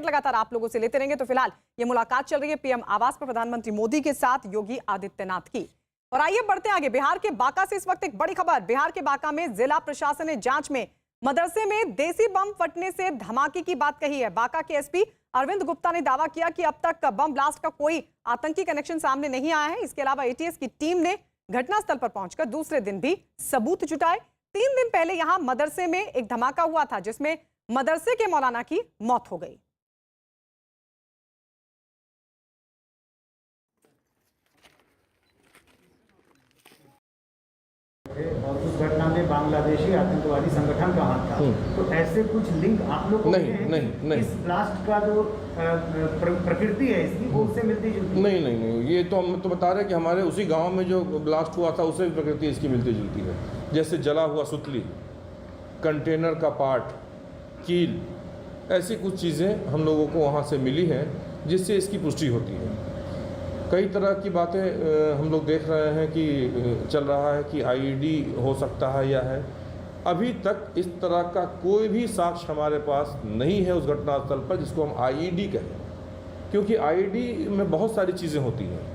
लगातार आप लोगों से लेते रहेंगे। तो फिलहाल ये मुलाकात चल रही है पीएम आवास पर प्रधानमंत्री मोदी के साथ योगी आदित्यनाथ की। और आइए बढ़ते आगे। बिहार के बांका से इस वक्त एक बड़ी खबर। बिहार के बांका में जिला प्रशासन ने जांच में मदरसे में देसी बम फटने से धमाके की बात कही है। बांका के एसपी अरविंद गुप्ता ने दावा किया कि अब तक बम ब्लास्ट का कोई आतंकी कनेक्शन सामने नहीं आया है। इसके अलावा एटीएस की टीम ने घटनास्थल पर पहुंचकर दूसरे दिन भी सबूत जुटाए। 3 दिन पहले यहां मदरसे में एक धमाका हुआ था जिसमें मदरसे के मौलाना की मौत हो गई। और उस घटना में बांग्लादेशी आतंकवादी संगठन का हाथ था। तो ऐसे कुछ लिंक आप लोग को नहीं। इस ब्लास्ट का जो प्रकृति है इसकी वो उससे मिलती जुलती? नहीं, ये तो हम तो बता रहे हैं कि हमारे उसी गांव में जो ब्लास्ट हुआ था उससे भी प्रकृति इसकी मिलती जुलती है। जैसे जला हुआ सुतली, कंटेनर का पार्ट, कील, ऐसी कुछ चीज़ें हम लोगों को वहाँ से मिली हैं जिससे इसकी पुष्टि होती है। कई तरह की बातें हम लोग देख रहे हैं कि चल रहा है कि आईईडी हो सकता है या है। अभी तक इस तरह का कोई भी साक्ष्य हमारे पास नहीं है उस घटनास्थल पर जिसको हम आईईडी कहें, क्योंकि आईईडी में बहुत सारी चीज़ें होती हैं।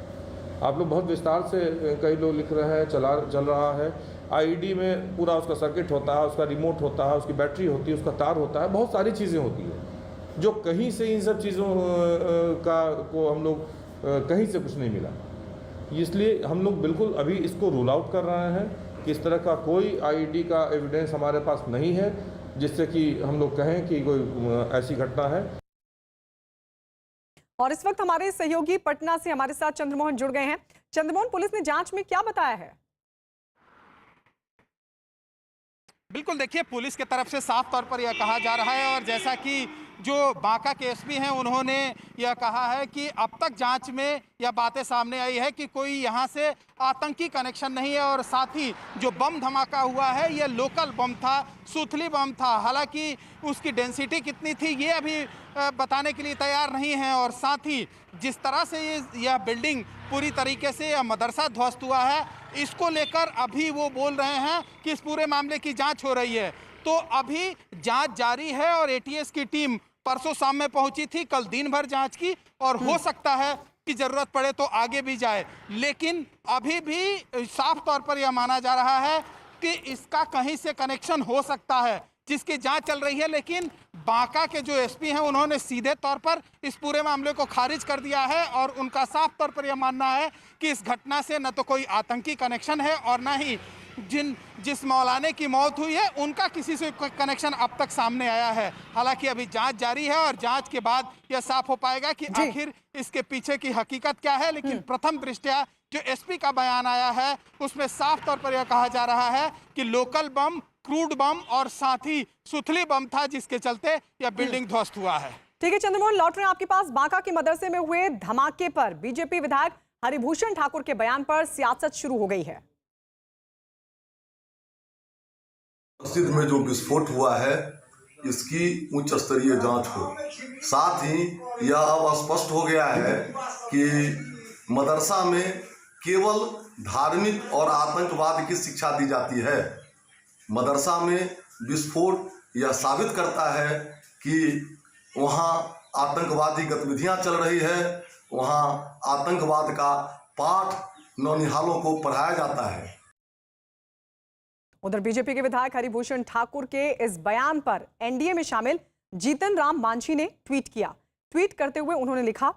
आप लोग बहुत विस्तार से कई लोग लिख रहे हैं, चल रहा है। आईईडी में पूरा उसका सर्किट होता है, उसका रिमोट होता है, उसकी बैटरी होती है, उसका तार होता है, बहुत सारी चीज़ें होती हैं जो कहीं से इन सब चीज़ों को हम लोग कहीं से कुछ नहीं मिला। इसलिए हम लोग बिल्कुल अभी इसको रूल आउट कर रहे हैं कि इस तरह का कोई आईईडी का एविडेंस हमारे पास नहीं है जिससे कि हम लोग कहें कि कोई ऐसी घटना है। और इस वक्त हमारे सहयोगी पटना से हमारे साथ चंद्रमोहन जुड़ गए हैं। चंद्रमोहन, पुलिस ने जांच में क्या बताया है? बिल्कुल, देखिए, पुलिस की तरफ से साफ तौर पर यह कहा जा रहा है और जैसा कि जो बांका के एसपी हैं उन्होंने यह कहा है कि अब तक जांच में यह बातें सामने आई है कि कोई यहां से आतंकी कनेक्शन नहीं है और साथ ही जो बम धमाका हुआ है यह लोकल बम था, सुथली बम था। हालांकि उसकी डेंसिटी कितनी थी ये अभी बताने के लिए तैयार नहीं है। और साथ ही जिस तरह से यह बिल्डिंग पूरी तरीके से यह मदरसा ध्वस्त हुआ है, इसको लेकर अभी वो बोल रहे हैं कि इस पूरे मामले की जांच हो रही है। तो अभी जांच जारी है और एटीएस की टीम परसों शाम में पहुंची थी, कल दिन भर जांच की और हो सकता है कि जरूरत पड़े तो आगे भी जाए। लेकिन अभी भी साफ तौर पर यह माना जा रहा है कि इसका कहीं से कनेक्शन हो सकता है, जिसकी जांच चल रही है। लेकिन बांका के जो एसपी हैं उन्होंने सीधे तौर पर इस पूरे मामले को खारिज कर दिया है और उनका साफ तौर पर यह मानना है कि इस घटना से न तो कोई आतंकी कनेक्शन है और न ही जिस मौलाने की मौत हुई है उनका किसी से कोई कनेक्शन अब तक सामने आया है। हालांकि अभी जांच जारी है और जांच के बाद यह साफ हो पाएगा कि आखिर इसके पीछे की हकीकत क्या है। लेकिन प्रथम दृष्टया जो एसपी का बयान आया है उसमें साफ तौर पर यह कहा जा रहा है कि लोकल बम, क्रूड बम और साथ ही सुथली बम था जिसके चलते यह बिल्डिंग ध्वस्त हुआ है। ठीक है चंद्रमोहन, लौट रहे हैं आपके पास। बांका के मदरसे में हुए धमाके पर बीजेपी विधायक हरिभूषण ठाकुर के बयान पर सियासत शुरू हो गई है। मस्जिद में जो विस्फोट हुआ है इसकी उच्च स्तरीय जांच हो। साथ ही यह अब स्पष्ट हो गया है कि मदरसा में केवल धार्मिक और आतंकवाद की शिक्षा दी जाती है। मदरसा में विस्फोट यह साबित करता है कि वहाँ आतंकवादी गतिविधियां चल रही है, वहाँ आतंकवाद का पाठ नौनिहालों को पढ़ाया जाता है। उधर बीजेपी के विधायक हरिभूषण ठाकुर के इस बयान पर एनडीए में शामिल जीतन राम मांझी ने ट्वीट किया। ट्वीट करते हुए उन्होंने लिखा,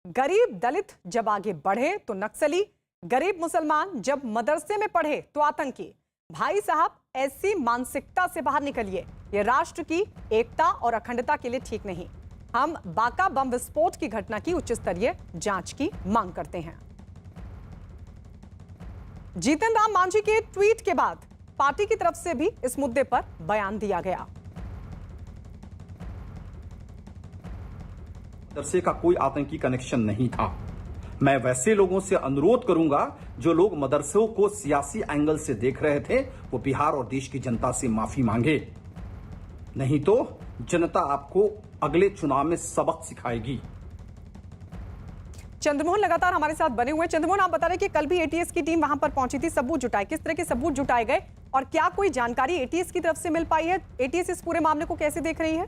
गरीब दलित जब आगे बढ़े तो नक्सली, गरीब मुसलमान जब मदरसे में पढ़े तो आतंकी। भाई साहब, ऐसी मानसिकता से बाहर निकलिए, ये राष्ट्र की एकता और अखंडता के लिए ठीक नहीं। हम बांका बम विस्फोट की घटना की उच्च स्तरीय जांच की मांग करते हैं। जीतन राम मांझी के ट्वीट के बाद पार्टी की तरफ से भी इस मुद्दे पर बयान दिया गया। मदरसे का कोई आतंकी कनेक्शन नहीं था। मैं वैसे लोगों से अनुरोध करूंगा जो लोग मदरसों को सियासी एंगल से देख रहे थे वो बिहार और देश की जनता से माफी मांगे, नहीं तो जनता आपको अगले चुनाव में सबक सिखाएगी। चंद्रमोहन लगातार हमारे साथ बने हुए। चंद्रमोहन, आप बता रहे कि कल भी एटीएस की टीम वहां पर पहुंची थी, सबूत जुटाए। किस तरह के सबूत जुटाए गए और क्या कोई जानकारी एटीएस की तरफ से मिल पाई है? एटीएस इस पूरे मामले को कैसे देख रही है?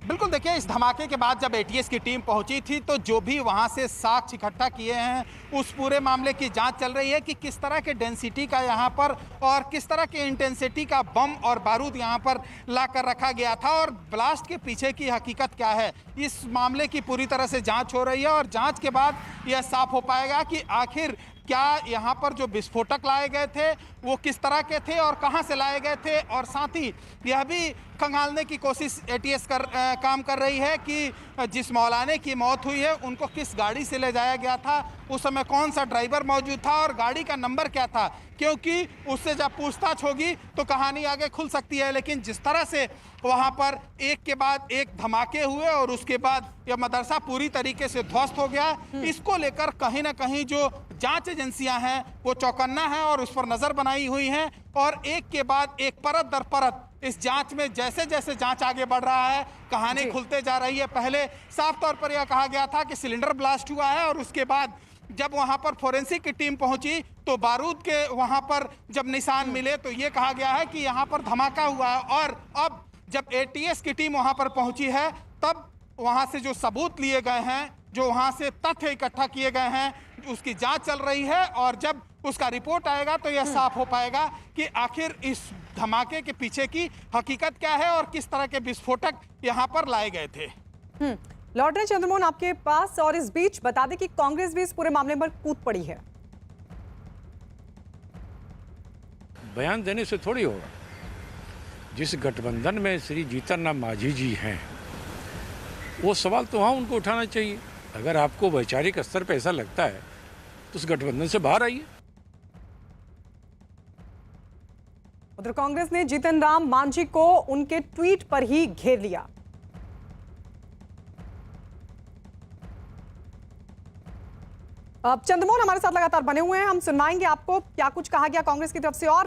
बिल्कुल देखिए, इस धमाके के बाद जब एटीएस की टीम पहुंची थी तो जो भी वहां से साक्ष्य इकट्ठा किए हैं उस पूरे मामले की जांच चल रही है कि किस तरह के डेंसिटी का यहां पर और किस तरह के इंटेंसिटी का बम और बारूद यहां पर लाकर रखा गया था और ब्लास्ट के पीछे की हकीकत क्या है। इस मामले की पूरी तरह से जांच हो रही है और जांच के बाद यह साफ हो पाएगा कि आखिर क्या यहाँ पर जो विस्फोटक लाए गए थे वो किस तरह के थे और कहाँ से लाए गए थे। और साथ ही यह भी खंगालने की कोशिश एटीएस काम कर रही है कि जिस मौलाने की मौत हुई है उनको किस गाड़ी से ले जाया गया था, उस समय कौन सा ड्राइवर मौजूद था और गाड़ी का नंबर क्या था, क्योंकि उससे जब पूछताछ होगी तो कहानी आगे खुल सकती है। लेकिन जिस तरह से वहां पर एक के बाद एक धमाके हुए और उसके बाद यह मदरसा पूरी तरीके से ध्वस्त हो गया, इसको लेकर कहीं ना कहीं जो जांच एजेंसियां हैं वो चौकन्ना है और उस पर नजर बनाई हुई हैं और एक के बाद एक परत दर परत इस जांच में जैसे जैसे जांच आगे बढ़ रहा है कहानी खुलते जा रही है। पहले साफ तौर पर यह कहा गया था कि सिलेंडर ब्लास्ट हुआ है और उसके बाद जब वहां पर फोरेंसिक की टीम पहुंची तो बारूद के वहां पर जब निशान मिले तो ये कहा गया है कि यहाँ पर धमाका हुआ है। और अब जब एटीएस की टीम वहां पर पहुंची है तब वहां से जो सबूत लिए गए हैं, जो वहां से तथ्य इकट्ठा किए गए हैं, उसकी जांच चल रही है और जब उसका रिपोर्ट आएगा तो यह साफ हो पाएगा कि आखिर इस धमाके के पीछे की हकीकत क्या है और किस तरह के विस्फोटक यहाँ पर लाए गए थे। लौट रहे चंद्रमोहन आपके पास, और इस बीच बता दें कि कांग्रेस भी इस पूरे मामले पर कूद पड़ी है। बयान देने से थोड़ी होगा। जिस गठबंधन में श्री जीतन राम मांझी जी हैं वो सवाल तो वहाँ उनको उठाना चाहिए। अगर आपको वैचारिक स्तर पर ऐसा लगता है तो उस गठबंधन से बाहर आइए। उधर कांग्रेस ने जीतन राम मांझी को उनके ट्वीट पर ही घेर लिया। अब चंद्रमोहन हमारे साथ लगातार बने हुए हैं, हम सुनवाएंगे आपको क्या कुछ कहा गया कांग्रेस की तरफ से। और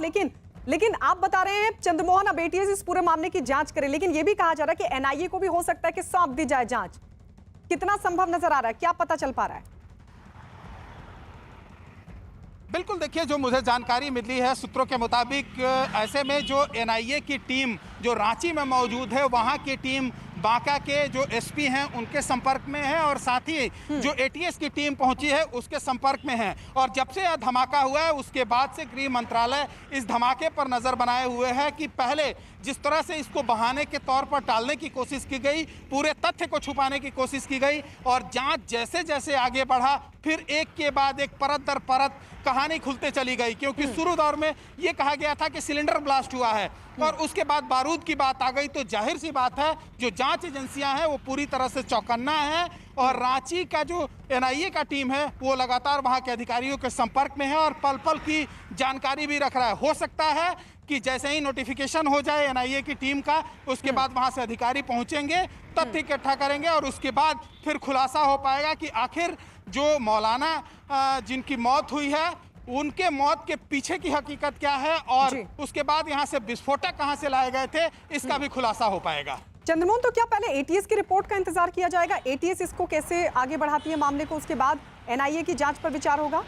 लेकिन आप बता रहे हैं चंद्रमोहन अब एटीएस इस पूरे मामले की जांच करे, लेकिन यह भी कहा जा रहा है कि एनआईए को भी हो सकता है कि सौंप दी जाए जांच। कितना संभव नजर आ रहा है, क्या पता चल पा रहा है? बिल्कुल देखिए, जो मुझे जानकारी मिली है सूत्रों के मुताबिक ऐसे में जो एनआईए की टीम जो रांची में मौजूद है वहां की टीम बांका के जो एसपी हैं उनके संपर्क में है और साथ ही जो एटीएस की टीम पहुंची है उसके संपर्क में है। और जब से यह धमाका हुआ है उसके बाद से गृह मंत्रालय इस धमाके पर नजर बनाए हुए है कि पहले जिस तरह से इसको बहाने के तौर पर टालने की कोशिश की गई, पूरे तथ्य को छुपाने की कोशिश की गई और जांच जैसे जैसे आगे बढ़ा फिर एक के बाद एक परत दर परत कहानी खुलते चली गई। क्योंकि शुरू दौर में यह कहा गया था कि सिलेंडर ब्लास्ट हुआ है और उसके बाद बारूद की बात आ गई, तो जाहिर सी बात है जो जांच एजेंसियां हैं वो पूरी तरह से चौकन्ना है और रांची का जो एनआईए का टीम है वो लगातार वहां के अधिकारियों के संपर्क में है और पल पल की जानकारी भी रख रहा है। हो सकता है कि जैसे ही नोटिफिकेशन हो जाए एनआईए की टीम का उसके बाद वहां से अधिकारी पहुंचेंगे, तथ्य इकट्ठा करेंगे और उसके बाद फिर खुलासा हो पाएगा कि आखिर जो मौलाना जिनकी मौत हुई है उनके मौत के पीछे की हकीकत क्या है और उसके बाद यहाँ से विस्फोटक कहाँ से लाए गए थे, इसका भी खुलासा हो पाएगा। चंद्रमोहन, तो क्या पहले एटीएस की रिपोर्ट का इंतजार किया जाएगा? एटीएस इसको कैसे आगे बढ़ाती है मामले को, उसके बाद एनआईए की जांच पर विचार होगा?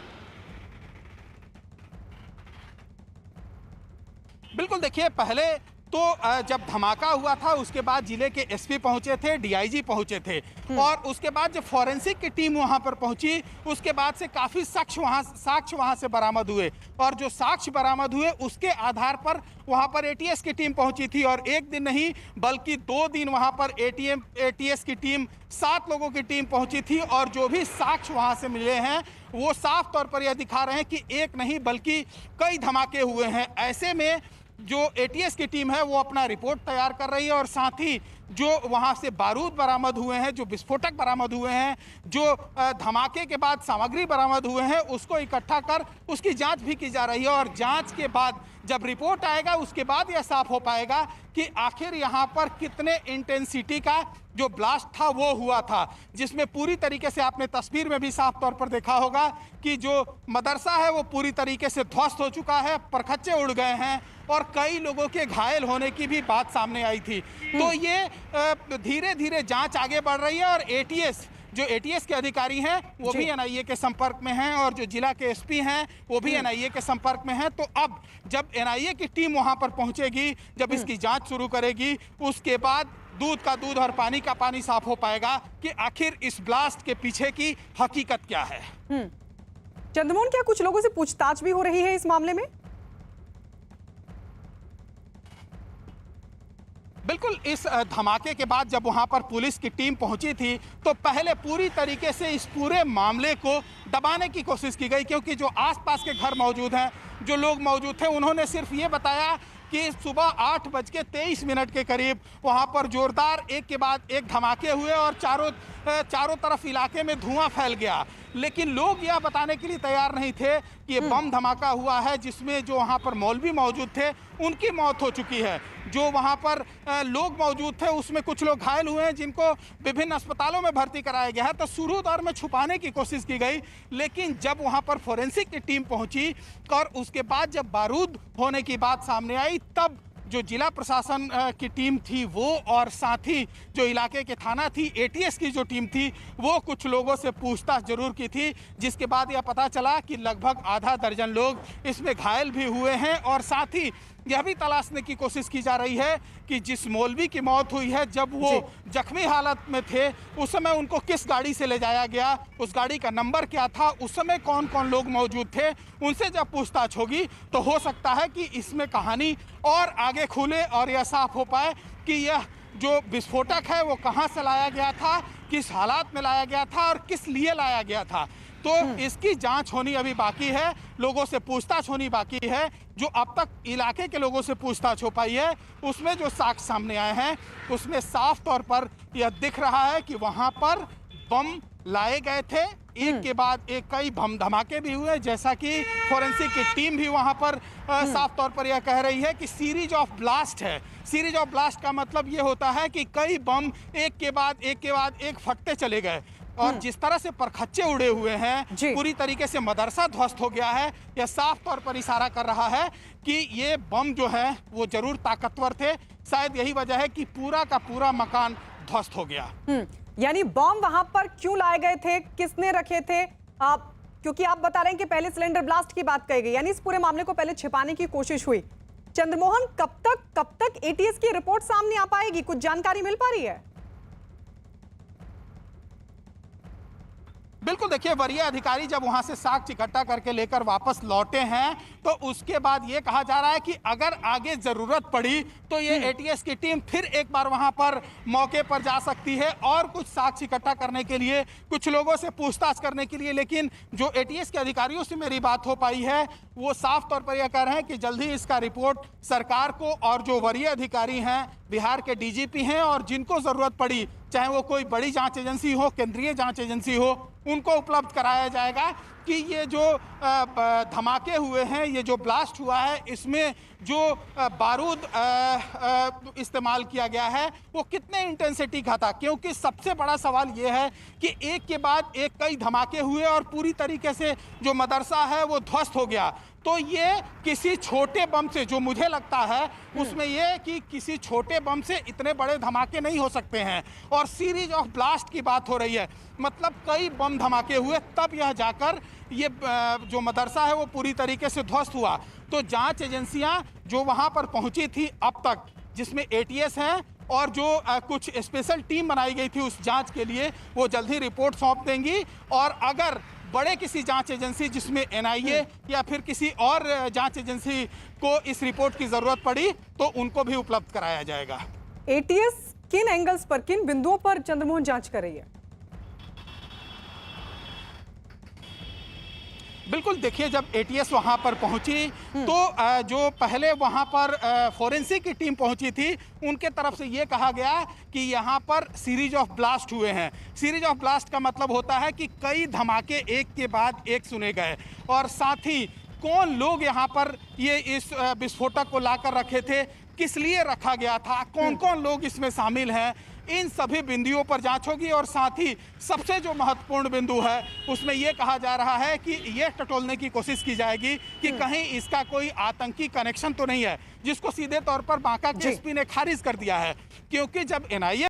बिल्कुल देखिए, पहले तो जब धमाका हुआ था उसके बाद जिले के एसपी पहुंचे थे, डीआईजी पहुंचे थे और उसके बाद जब फॉरेंसिक की टीम वहां पर पहुंची उसके बाद से काफी साक्ष्य वहां से बरामद हुए और जो साक्ष्य बरामद हुए उसके आधार पर वहां पर एटीएस की टीम पहुंची थी और एक दिन नहीं बल्कि 2 दिन वहां पर एटीएस की टीम 7 लोगों की टीम पहुंची थी और जो भी साक्ष्य वहां से मिले हैं वो साफ तौर पर यह दिखा रहे हैं कि एक नहीं बल्कि कई धमाके हुए हैं। ऐसे में जो एटीएस की टीम है वो अपना रिपोर्ट तैयार कर रही है और साथ ही जो वहां से बारूद बरामद हुए हैं, जो विस्फोटक बरामद हुए हैं, जो धमाके के बाद सामग्री बरामद हुए हैं उसको इकट्ठा कर उसकी जांच भी की जा रही है और जांच के बाद जब रिपोर्ट आएगा उसके बाद यह साफ हो पाएगा कि आखिर यहाँ पर कितने इंटेंसिटी का जो ब्लास्ट था वो हुआ था, जिसमें पूरी तरीके से आपने तस्वीर में भी साफ तौर पर देखा होगा कि जो मदरसा है वो पूरी तरीके से ध्वस्त हो चुका है, परखच्चे उड़ गए हैं और कई लोगों के घायल होने की भी बात सामने आई थी। तो ये धीरे धीरे जांच आगे बढ़ रही है और जो एटीएस के अधिकारी हैं वो भी एनआईए के संपर्क में हैं और जो जिला के एसपी हैं वो भी एनआईए के संपर्क में हैं। तो अब जब एनआईए की टीम वहां पर पहुंचेगी, जब इसकी जांच शुरू करेगी उसके बाद दूध का दूध और पानी का पानी साफ हो पाएगा कि आखिर इस ब्लास्ट के पीछे की हकीकत क्या है। चंद्रमोहन, क्या कुछ लोगों से पूछताछ भी हो रही है इस मामले में? बिल्कुल, इस धमाके के बाद जब वहां पर पुलिस की टीम पहुंची थी तो पहले पूरी तरीके से इस पूरे मामले को दबाने की कोशिश की गई, क्योंकि जो आसपास के घर मौजूद हैं, जो लोग मौजूद थे, उन्होंने सिर्फ ये बताया कि सुबह 8:23 के करीब वहां पर जोरदार एक के बाद एक धमाके हुए और चारों तरफ इलाके में धुआं फैल गया। लेकिन लोग यह बताने के लिए तैयार नहीं थे कि ये बम धमाका हुआ है जिसमें जो वहां पर मौलवी मौजूद थे उनकी मौत हो चुकी है। जो वहां पर लोग मौजूद थे उसमें कुछ लोग घायल हुए हैं जिनको विभिन्न अस्पतालों में भर्ती कराया गया है। तो शुरू दौर में छुपाने की कोशिश की गई, लेकिन जब वहां पर फोरेंसिक की टीम पहुंची और उसके बाद जब बारूद होने की बात सामने आई, तब जो जिला प्रशासन की टीम थी वो और साथ ही जो इलाके के थाना थी, एटीएस की जो टीम थी, वो कुछ लोगों से पूछताछ जरूर की थी, जिसके बाद यह पता चला कि लगभग आधा दर्जन लोग इसमें घायल भी हुए हैं। और साथ ही यह भी तलाशने की कोशिश की जा रही है कि जिस मौलवी की मौत हुई है, जब वो जख्मी हालत में थे उस समय उनको किस गाड़ी से ले जाया गया, उस गाड़ी का नंबर क्या था, उस समय कौन कौन लोग मौजूद थे, उनसे जब पूछताछ होगी तो हो सकता है कि इसमें कहानी और आगे खुले और यह साफ हो पाए कि यह जो विस्फोटक है वो कहाँ से लाया गया था, किस हालात में लाया गया था और किस लिए लाया गया था। तो इसकी जांच होनी अभी बाकी है, लोगों से पूछताछ होनी बाकी है। जो अब तक इलाके के लोगों से पूछताछ हो पाई है उसमें जो साक्ष्य सामने आए हैं उसमें साफ तौर पर यह दिख रहा है कि वहां पर बम लाए गए थे, एक के बाद एक कई बम धमाके भी हुए, जैसा कि फोरेंसिक की टीम भी वहां पर साफ तौर पर यह कह रही है कि सीरीज ऑफ ब्लास्ट है। सीरीज ऑफ ब्लास्ट का मतलब यह होता है कि कई बम एक के बाद एक फटते चले गए और जिस तरह से परखच्चे उड़े हुए हैं, पूरी तरीके से मदरसा ध्वस्त हो गया है। यह साफ तौर पर इशारा कर रहा है कि ये बम जो है वो जरूर ताकतवर थे, शायद यही वजह है कि पूरा का पूरा मकान ध्वस्त हो गया। यानी बम वहां पर क्यों लाए गए थे, किसने रखे थे? क्योंकि आप बता रहे हैं कि पहले सिलेंडर ब्लास्ट की बात कही गई, यानी इस पूरे मामले को पहले छिपाने की कोशिश हुई। चंद्रमोहन, कब तक एटीएस की रिपोर्ट सामने आ पाएगी? कुछ जानकारी मिल पा रही है? बिल्कुल, देखिए, वरीय अधिकारी जब वहां से साक्ष्य इकट्ठा करके लेकर वापस लौटे हैं तो उसके बाद ये कहा जा रहा है कि अगर आगे जरूरत पड़ी तो ये एटीएस की टीम फिर एक बार वहां पर मौके पर जा सकती है और कुछ साक्ष्य इकट्ठा करने के लिए, कुछ लोगों से पूछताछ करने के लिए। लेकिन जो एटीएस के अधिकारियों से मेरी बात हो पाई है वो साफ तौर पर यह कह रहे हैं कि जल्द ही इसका रिपोर्ट सरकार को और जो वरीय अधिकारी हैं, बिहार के डीजीपी हैं और जिनको जरूरत पड़ी, चाहे वो कोई बड़ी जांच एजेंसी हो, केंद्रीय जांच एजेंसी हो, उनको उपलब्ध कराया जाएगा कि ये जो धमाके हुए हैं, ये जो ब्लास्ट हुआ है, इसमें जो बारूद इस्तेमाल किया गया है वो कितने इंटेंसिटी का था। क्योंकि सबसे बड़ा सवाल ये है कि एक के बाद एक कई धमाके हुए और पूरी तरीके से जो मदरसा है वो ध्वस्त हो गया। तो ये किसी छोटे बम से, जो मुझे लगता है उसमें ये कि किसी छोटे बम से इतने बड़े धमाके नहीं हो सकते हैं। और सीरीज ऑफ ब्लास्ट की बात हो रही है, मतलब कई बम धमाके हुए तब यह जाकर ये जो मदरसा है वो पूरी तरीके से ध्वस्त हुआ। तो जांच एजेंसियां जो वहां पर पहुंची थी अब तक, जिसमें एटीएस है और जो कुछ स्पेशल टीम बनाई गई थी उस जांच के लिए, वो जल्द ही रिपोर्ट सौंप देंगी। और अगर बड़े किसी जांच एजेंसी जिसमें एनआईए या फिर किसी और जांच एजेंसी को इस रिपोर्ट की जरूरत पड़ी तो उनको भी उपलब्ध कराया जाएगा। एटीएस किन एंगल्स पर, किन बिंदुओं पर चंद्रमोहन जांच कर रही है? बिल्कुल, देखिए, जब एटीएस वहां पर पहुंची तो जो पहले वहां पर फोरेंसिक की टीम पहुंची थी उनके तरफ से ये कहा गया कि यहां पर सीरीज ऑफ ब्लास्ट हुए हैं। सीरीज ऑफ ब्लास्ट का मतलब होता है कि कई धमाके एक के बाद एक सुने गए और साथ ही कौन लोग यहां पर ये इस विस्फोटक को लाकर रखे थे, किस लिए रखा गया था, कौन कौन लोग इसमें शामिल हैं, इन सभी बिंदुओं पर जांच होगी। और साथ ही सबसे जो महत्वपूर्ण बिंदु है उसमें यह कहा जा रहा है कि यह टटोलने की कोशिश की जाएगी कि कहीं इसका कोई आतंकी कनेक्शन तो नहीं है, जिसको सीधे तौर पर बांका के एसपी ने खारिज कर दिया है। क्योंकि जब एनआईए